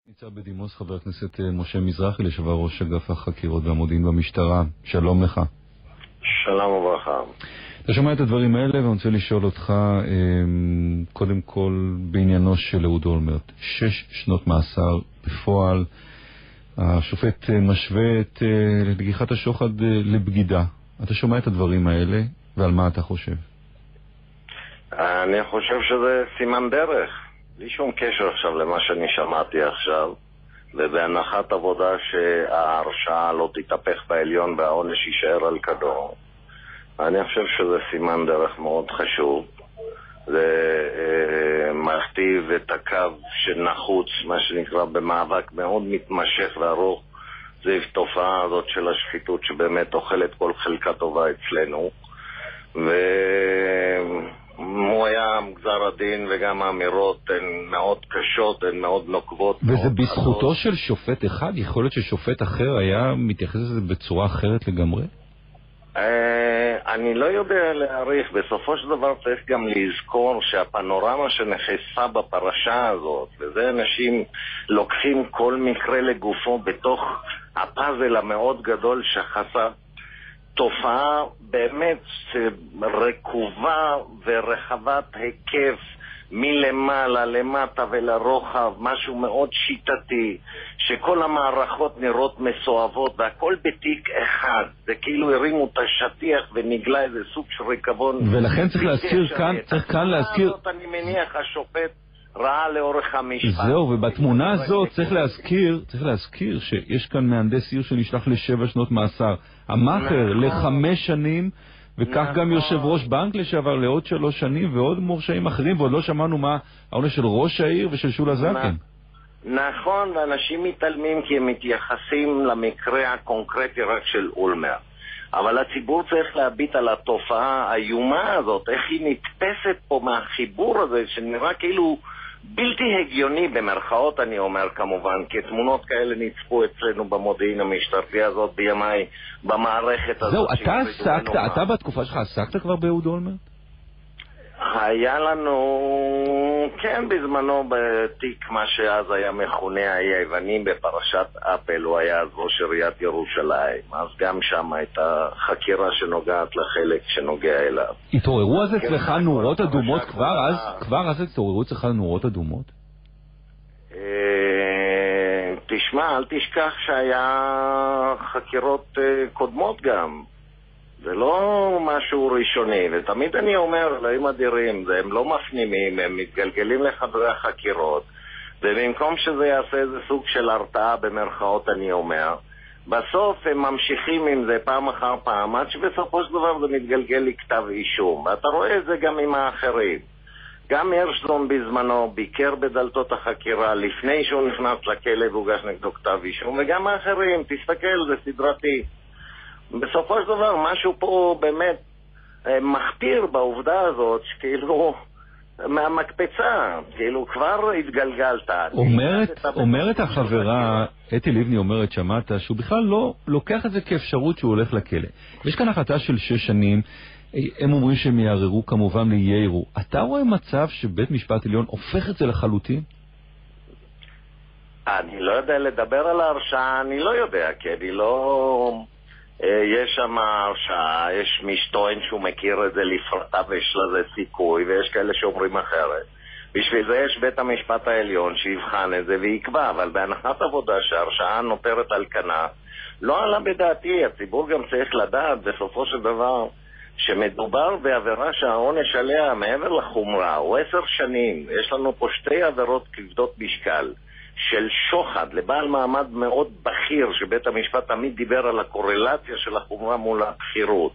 ניצב בדימוס חבר הכנסת משה מזרחי, לשעבר ראש אגף החקירות והמודיעין במשטרה. שלום לך. שלום וברכה. אתה שומע את הדברים האלה ואני רוצה לשאול אותך קודם כל בעניינו של אהוד אולמרט. 6 שנות מאסר בפועל. השופט משווה את לקיחת השוחד לבגידה. אתה שומע את הדברים האלה ועל מה אתה חושב? אני חושב שזה סימן דרך. בלי שום קשר עכשיו למה שאני שמעתי עכשיו, ובהנחת עבודה שההרשעה לא תתהפך בעליון והעונש יישאר על כדור. אני חושב שזה סימן דרך מאוד חשוב. זה מכתיב את הקו שנחוץ, מה שנקרא, במאבק מאוד מתמשך וארוך. זה התופעה הזאת של השחיתות שבאמת אוכלת כל חלקה טובה אצלנו. הוא היה גזר הדין, וגם האמירות הן מאוד קשות, הן מאוד נוקבות. וזה בזכותו של שופט אחד? יכול להיות ששופט אחר היה מתייחס לזה בצורה אחרת לגמרי? אני לא יודע להעריך. בסופו של דבר צריך גם לזכור שהפנורמה שנחשפה בפרשה הזאת, וזה אנשים לוקחים כל מקרה לגופו בתוך הפאזל המאוד גדול שחשף תופעה באמת רקובה ורחבת היקף מלמעלה למטה ולרוחב, משהו מאוד שיטתי, שכל המערכות נראות מסואבות והכל בתיק אחד. זה כאילו הרימו את השטיח ונגלה איזה סוג של ריקבון. ולכן צריך להזכיר כאן, אני מניח השופט ראה לאורך המשפט. זהו, ובתמונה הזאת צריך להזכיר שיש כאן מהנדס עיר שנשלח ל7 שנות מאסר. המאחר ל5 שנים, וכך גם יושב ראש בנק לשעבר לעוד 3 שנים, ועוד מורשעים אחרים, ועוד לא שמענו מה העונש של ראש העיר ושל שולה זקן. נכון, ואנשים מתעלמים כי הם מתייחסים למקרה הקונקרטי רק של אולמרט. אבל הציבור צריך להביט על התופעה האיומה הזאת, איך היא נתפסת פה מהחיבור הזה, שנראה כאילו בלתי הגיוני במרכאות, אני אומר כמובן, כי תמונות כאלה נצפו אצלנו במודיעין המשטרתי הזאת בימי, במערכת הזאת. זהו, אתה בתקופה שלך עסקת כבר באהוד אולמרט? היה לנו, כן, בזמנו בתיק מה שאז היה מכונה היוונים בפרשת אפל, הוא היה אז ראש עיריית ירושלים, אז גם שם הייתה חקירה שנוגעת לחלק שנוגע אליו. התעוררו אז אצלך נורות אדומות כבר אז התעוררו אצלך נורות אדומות? תשמע, אל תשכח שהיה חקירות קודמות גם. זה לא משהו ראשוני, ותמיד אני אומר, אלוהים אדירים, הם לא מפנימים, הם מתגלגלים לחדרי החקירות, ובמקום שזה יעשה איזה סוג של הרתעה במרכאות, אני אומר, בסוף הם ממשיכים עם זה פעם אחר פעם, עד שבסופו של דבר זה מתגלגל לכתב אישום, ואתה רואה את זה גם עם האחרים. גם הרשזון בזמנו ביקר בדלתות החקירה לפני שהוא נכנס לכלא והוגש נגדו כתב אישום, וגם האחרים, תסתכל, זה סדרתי. בסופו של דבר משהו פה באמת מחפיר בעובדה הזאת, שכאילו מהמקפצה, כאילו כבר התגלגלת. אומרת החברה, אתי לבני אומרת, שמעת, שהוא בכלל לא לוקח את זה כאפשרות שהוא הולך לכלא. יש כאן החלטה של 6 שנים, הם אומרים שהם יערערו, כמובן יערערו. אתה רואה מצב שבית משפט עליון הופך את זה לחלוטין? אני לא יודע לדבר על ההרשעה, אני לא יודע, כי אני לא... יש שם הרשעה, יש מי שטוען שהוא מכיר את זה לפרטה ויש לזה סיכוי, ויש כאלה שאומרים אחרת. בשביל זה יש בית המשפט העליון שיבחן את זה ויקבע, אבל בהנחת עבודה שההרשעה נותרת על כנה, לא עלה בדעתי. הציבור גם צריך לדעת בסופו של דבר שמדובר בעבירה שהעונש עליה מעבר לחומרה הוא 10 שנים. יש לנו פה 2 עבירות כבדות משקל של שוחד לבעל מעמד מאוד בכיר, שבית המשפט תמיד דיבר על הקורלציה של החומרה מול הבחירות,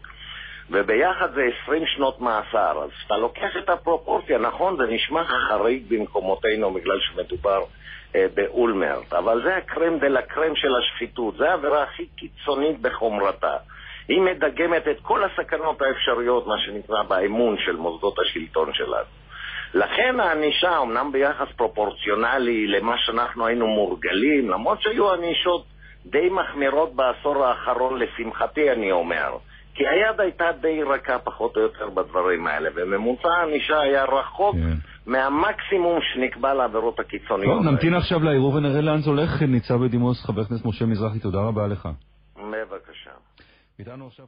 וביחד זה 20 שנות מאסר. אז אתה לוקח את הפרופורציה, נכון, זה נשמע חריג במקומותינו בגלל שמדובר באולמרט, אבל זה הקרם דה לקרם של השחיתות, זה העבירה הכי קיצונית בחומרתה. היא מדגמת את כל הסכנות האפשריות, מה שנקרא באמון של מוסדות השלטון שלנו. לכן הענישה, אמנם ביחס פרופורציונלי למה שאנחנו היינו מורגלים, למרות שהיו ענישות די מחמירות בעשור האחרון, לשמחתי אני אומר, כי היד הייתה די רכה פחות או יותר בדברים האלה, וממוצע הענישה היה רחוק מהמקסימום שנקבע לעבירות הקיצוניות. טוב, נמתין עכשיו לעירוב ונראה לאן זה הולך. ניצב בדימוס חבר הכנסת משה מזרחי, תודה רבה לך. בבקשה. איתנו עכשיו